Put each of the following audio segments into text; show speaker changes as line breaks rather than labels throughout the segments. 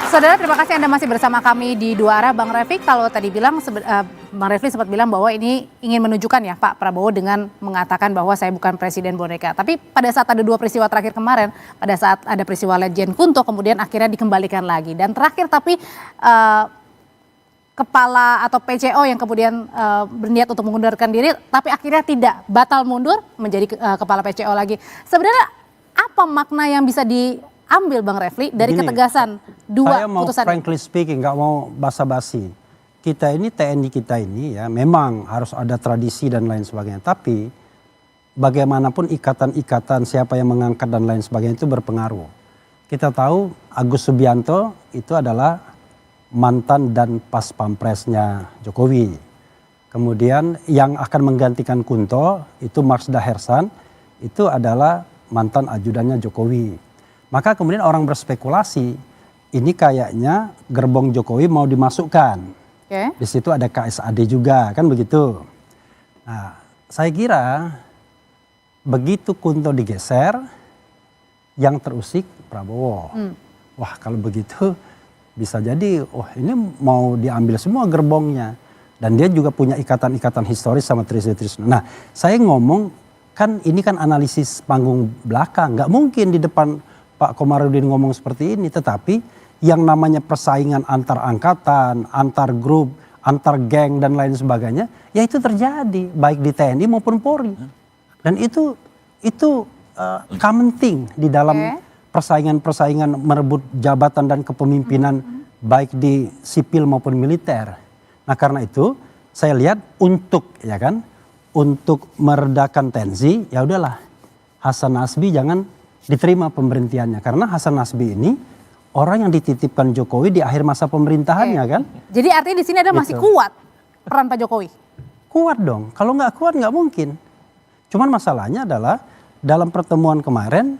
Saudara, terima kasih Anda masih bersama kami di Dua Arah. Bang Refik, kalau tadi bilang, Bang Refli sempat bilang bahwa ini ingin menunjukkan ya Pak Prabowo dengan mengatakan bahwa saya bukan presiden boneka. Tapi pada saat ada dua peristiwa terakhir kemarin, pada saat ada peristiwa Letjen Kunto, kemudian akhirnya dikembalikan lagi. Dan terakhir tapi kepala atau PCO yang kemudian berniat untuk mengundurkan diri, tapi akhirnya tidak, batal mundur menjadi kepala PCO lagi. Sebenarnya apa makna yang bisa diambil Bang Refli dari ketegasan dua putusan?
Saya mau frankly speaking, nggak mau basa-basi. Kita ini TNI kita ini ya memang harus ada tradisi dan lain sebagainya. Tapi bagaimanapun ikatan-ikatan siapa yang mengangkat dan lain sebagainya itu berpengaruh. Kita tahu Agus Subianto itu adalah mantan dan pas pampresnya Jokowi. Kemudian yang akan menggantikan Kunto itu Marsda Hersan, itu adalah mantan ajudannya Jokowi. Maka kemudian orang berspekulasi, ini kayaknya gerbong Jokowi mau dimasukkan. Di situ ada KSAD juga, kan begitu. Nah, saya kira begitu Kunto digeser, yang terusik Prabowo. Wah, kalau begitu bisa jadi, ini mau diambil semua gerbongnya. Dan dia juga punya ikatan-ikatan historis sama Trisno. Nah, saya ngomong, kan ini kan analisis panggung belakang. Nggak mungkin di depan Pak Komarudin ngomong seperti ini. Tetapi yang namanya persaingan antar angkatan, antar grup, antar geng dan lain sebagainya, ya itu terjadi baik di TNI maupun Polri. Dan itu common thing di dalam persaingan-persaingan merebut jabatan dan kepemimpinan baik di sipil maupun militer. Nah, karena itu saya lihat untuk meredakan tensi, ya udahlah Hasan Nasbi jangan diterima pemberhentiannya, karena Hasan Nasbi ini orang yang dititipkan Jokowi di akhir masa pemerintahannya kan.
Jadi artinya di sini ada masih kuat peran Pak Jokowi? Kuat
dong, kalau nggak kuat nggak mungkin. Cuman masalahnya adalah dalam pertemuan kemarin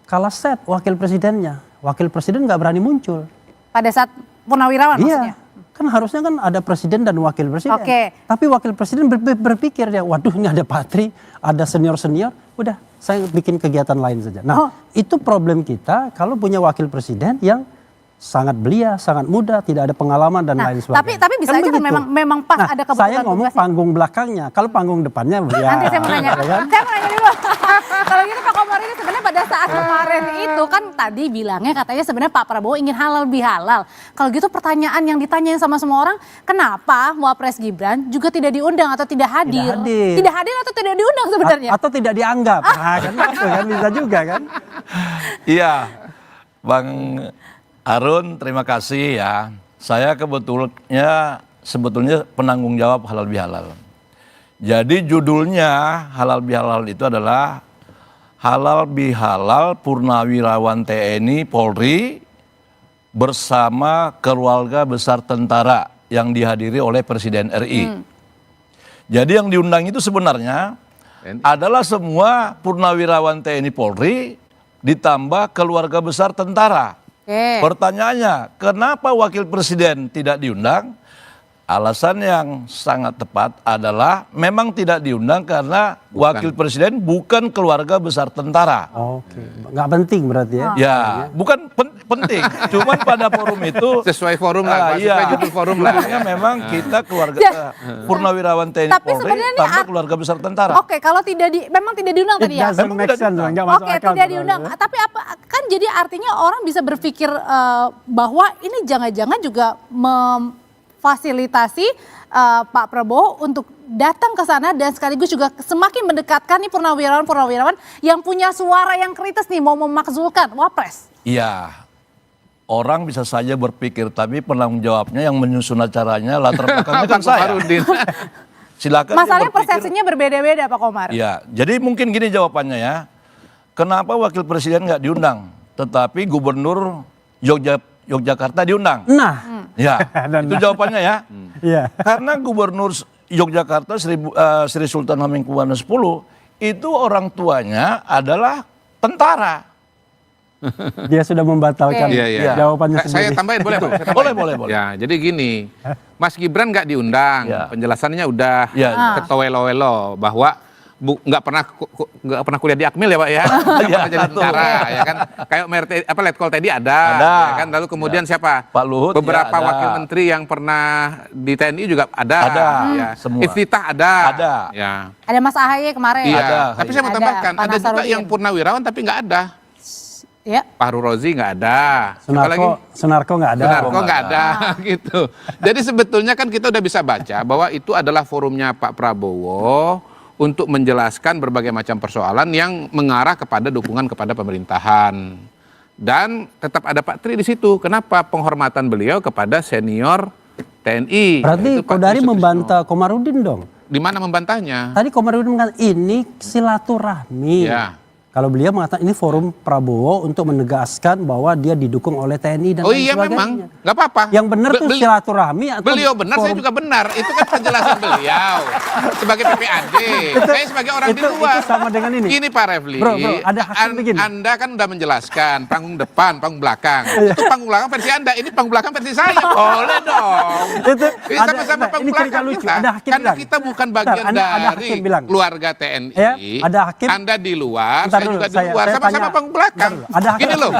kalah set wakil presidennya. Wakil presiden nggak berani muncul.
Pada saat Purnawirawan maksudnya?
Kan harusnya kan ada presiden dan wakil presiden. Tapi wakil presiden berpikir dia, waduh ini ada Patri, ada senior-senior, udah saya bikin kegiatan lain saja. Nah, itu problem kita kalau punya wakil presiden yang sangat belia, sangat muda, tidak ada pengalaman dan lain sebagainya.
Tapi bisa aja kan memang pas ada kebetulan.
Saya ngomong panggung belakangnya, kalau panggung depannya
nanti saya mau nanya. Saya mau nanya dulu. Kalau gitu Pak Komarudin sebenarnya pada saat kemarin itu kan tadi bilangnya katanya sebenarnya Pak Prabowo ingin halal bihalal. Kalau gitu pertanyaan yang ditanyain sama semua orang, kenapa Wapres Gibran juga tidak diundang atau tidak hadir? Tidak hadir atau tidak diundang sebenarnya?
Atau tidak dianggap. Kan bisa juga kan?
Iya, Bang Harun, terima kasih ya. Saya sebetulnya penanggung jawab halal bihalal. Jadi judulnya halal bihalal itu adalah halal bihalal Purnawirawan TNI Polri bersama keluarga besar tentara yang dihadiri oleh Presiden RI. Jadi yang diundang itu sebenarnya adalah semua Purnawirawan TNI Polri ditambah keluarga besar tentara. Pertanyaannya, kenapa wakil presiden tidak diundang? Alasan yang sangat tepat adalah memang tidak diundang karena wakil presiden bukan keluarga besar tentara.
Nggak penting berarti ya?
Ya, bukan penting. Cuman pada forum itu
sesuai forum lah, sesuai judul forum lah.
Memang kita keluarga Purnawirawan TNI Polri tanpa keluarga besar tentara.
Kalau memang tidak diundang tadi ya?
Tidak
diundang. Tapi apa kan jadi artinya orang bisa berpikir bahwa ini jangan-jangan juga fasilitasi Pak Prabowo untuk datang ke sana dan sekaligus juga semakin mendekatkan nih purnawirawan yang punya suara yang kritis nih mau memakzulkan Wapres.
Iya, orang bisa saja berpikir, tapi penanggung jawabnya yang menyusun acaranya latar belakangnya kan saya. Silakan.
Masalahnya persepsinya berbeda-beda Pak Komar.
Iya, jadi mungkin gini jawabannya ya. Kenapa wakil presiden nggak diundang, tetapi gubernur Yogyakarta diundang? Ya, itu jawabannya ya. Karena Gubernur Yogyakarta Sri Sultan Hamengkubuwono X itu orang tuanya adalah tentara.
Dia sudah membatalkan jawabannya sendiri.
Saya tambahin boleh Pak?
Boleh.
Ya, jadi gini, Mas Gibran nggak diundang, penjelasannya udah ketowelo-welo bahwa nggak pernah kuliah di Akmil ya Pak ya, jadi tentara ya kan, kayak Letkol tadi ada. Ya kan, lalu kemudian siapa?
Pak Luhut
beberapa
ya, ada.
wakil menteri yang pernah di TNI juga ada. Ya.
semua.
Iftitah ada. Ya.
Ada Mas AHY kemarin.
Iya.
Ada.
Tapi saya mau
Ada,
tambahkan,
Pak
ada juga
Nasarudin.
yang purnawirawan tapi nggak ada.
Ya.
Fahru Rozi nggak ada. Siapa lagi?
Sunarko nggak ada.
Sunarko nggak ada gitu. Jadi sebetulnya kan kita udah bisa baca bahwa itu adalah forumnya Pak Prabowo untuk menjelaskan berbagai macam persoalan yang mengarah kepada dukungan kepada pemerintahan. Dan tetap ada Pak Tri di situ. Kenapa? Penghormatan beliau kepada senior TNI.
Berarti
yaitu Pak
Kodari
Tri Sutrisno.
membantah Komarudin dong.
Di mana membantahnya?
Tadi Komarudin mengatakan ini silaturahmi.
Ya.
Kalau beliau mengatakan ini forum Prabowo untuk menegaskan bahwa dia didukung oleh TNI dan
Oh
lain
iya
sebagainya.
memang, nggak apa-apa.
Yang benar tuh silaturahmi atau
Beliau benar, saya
forum-
juga benar. Itu kan penjelasan beliau sebagai PPAD. Saya sebagai orang di luar.
Itu sama dengan ini.
Gini Pak Refli,
Bro, ada hakim begini.
Anda kan udah menjelaskan panggung depan, panggung belakang. Itu panggung belakang versi Anda, ini panggung belakang versi saya. Boleh dong.
Itu
Ini
ada-
sama-sama
nah,
panggung
ini cerita
belakang
lucu.
kita.
Ada hakim
Karena
bilang.
kita bukan
Bentar,
bagian
ada
dari
hakim bilang.
keluarga TNI.
Ya, ada hakim.
Anda di luar,
Bentar
saya
dulu,
juga di
saya
luar. Sama-sama
tanya.
panggung belakang.
Bentar dulu, ada hakim.
Gini loh,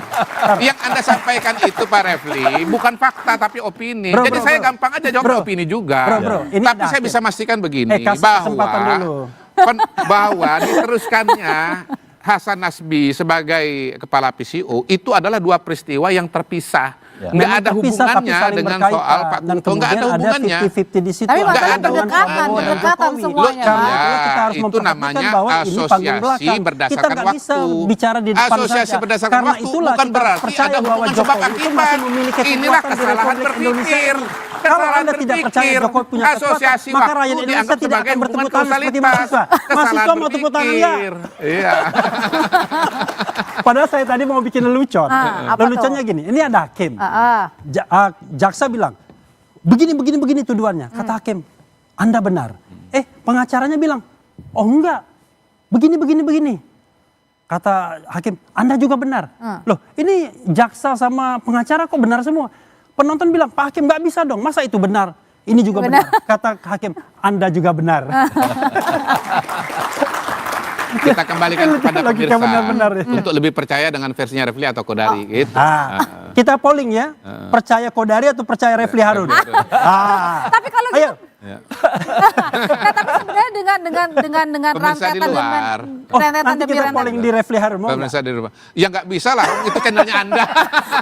yang Anda sampaikan itu Pak Refli, bukan fakta tapi opini.
Bro,
Jadi
bro,
saya
bro.
gampang aja jawab
Bro.
opini juga.
Bro, ini
Tapi
ada
saya
hakim.
bisa memastikan begini,
kasih kesempatan dulu.
bahwa diteruskannya Hasan Nasbi sebagai kepala PCO itu adalah dua peristiwa yang terpisah.
Ya.
Nggak
Memang
ada
terpisah, tapi
hubungannya
saling
dengan
berkaitan.
soal Pak
Dan
Kunto. Nggak ada
kemudian
hubungannya.
50-50 di situ.
Tapi
Nggak
masalah
ada
berdekatan,
hubungannya.
berdekatan
Jokowi.
semuanya.
Loh,
Pak.
ya, kita harus
itu
memperhatikan
namanya
bahwa ini panggung
asosiasi
belakang.
berdasarkan
Kita nggak
waktu.
bisa bicara di depan
Asosiasi
saja.
berdasarkan
Karena
waktu
itulah
bukan
kita
berarti
percaya
ada
bahwa
hubungan sebab
Jokowi itu
akibat.
masih memiliki
Inilah
kekuatan di
kesalahan
Republik Indonesia
berpikir.
ini. Kalau
Kesalahan
Anda tidak percaya
berpikir.
Jokowi punya
Asosiasi
kekuatan, maka
waktu
rakyat Indonesia
dianggap
tidak
sebagai
akan bertepuk
hubungan
tangan seperti
kausalitas.
mahasiswa.
Kesalahan
Mahasiswa mau tepuk tangan ya.
berpikir. Iya.
Padahal saya tadi mau bikin lelucon.
Apa
Leluconnya gini, ini ada hakim. Jaksa bilang, begini tuduhannya. Kata hakim, Anda benar. Pengacaranya bilang, oh enggak, begini. Kata hakim, Anda juga benar. Loh, ini jaksa sama pengacara kok benar semua. Penonton bilang, Pak Hakim nggak bisa dong, masa itu benar? Ini juga benar. Kata hakim, Anda juga benar.
Kita kembalikan kepada
Logika
pemirsa
benar-benar ya.
untuk lebih percaya dengan versinya Refli atau Kodari gitu.
Kita polling ya, percaya Kodari atau percaya Refli Harun?
Tapi kalau
Ayo.
Nah, tapi sebenarnya dengan
Pemirsa di
rentetan
luar.
rentetan
Nanti
demi
kita
rentetan.
polling di Refli Harun, mau nggak?
Pemirsa di rumah. Ya nggak bisa lah, itu channelnya Anda.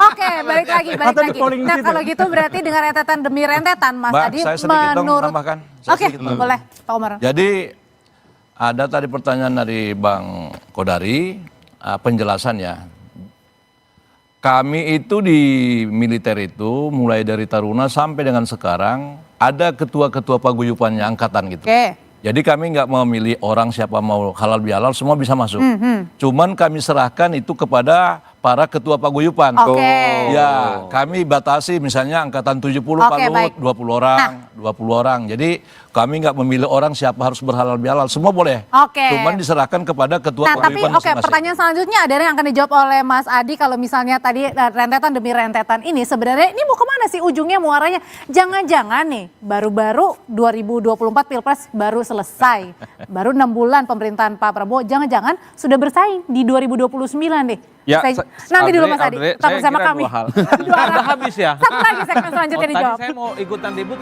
Oke, balik lagi.
Atau di polling di
Nah,
situ.
kalau gitu berarti dengan rentetan demi rentetan, Mas
Mbak,
Adi
saya sedikit dong
menurut.
tambahkan. Saya
Oke,
sedikit tambahkan.
boleh, Pak Umar.
Jadi ada tadi pertanyaan dari Bang Kodari, penjelasannya. Kami itu di militer itu mulai dari Taruna sampai dengan sekarang ada ketua-ketua paguyupannya angkatan gitu.
Oke.
Jadi kami nggak memilih orang siapa mau halal bihalal semua bisa masuk. Cuman kami serahkan itu kepada para ketua paguyupan.
Oke.
Ya, kami batasi misalnya angkatan 70 Pak
Oke,
Luhut,
baik.
20 orang, 20 orang. Jadi kami nggak memilih orang siapa harus berhalal bihalal, semua boleh.
Oke.
Cuman diserahkan kepada ketua
Nah, tapi
paguyupan
oke,
masing-masing.
pertanyaan selanjutnya ada yang akan dijawab oleh Mas Adi kalau misalnya tadi rentetan demi rentetan ini sebenarnya ini mau kemana sih ujungnya muaranya? Jangan-jangan nih baru-baru 2024 Pilpres baru selesai, baru 6 bulan pemerintahan Pak Prabowo, jangan-jangan sudah bersaing di 2029 deh.
Ya,
Nanti dulu Mas Adi,
Audrey,
tetap
saya
bersama
kira
kami.
dua hal.
Dua hal.
Udah habis ya?
Satu lagi segmen selanjutnya
Tadi
dijawab.
saya mau ikutan ribut.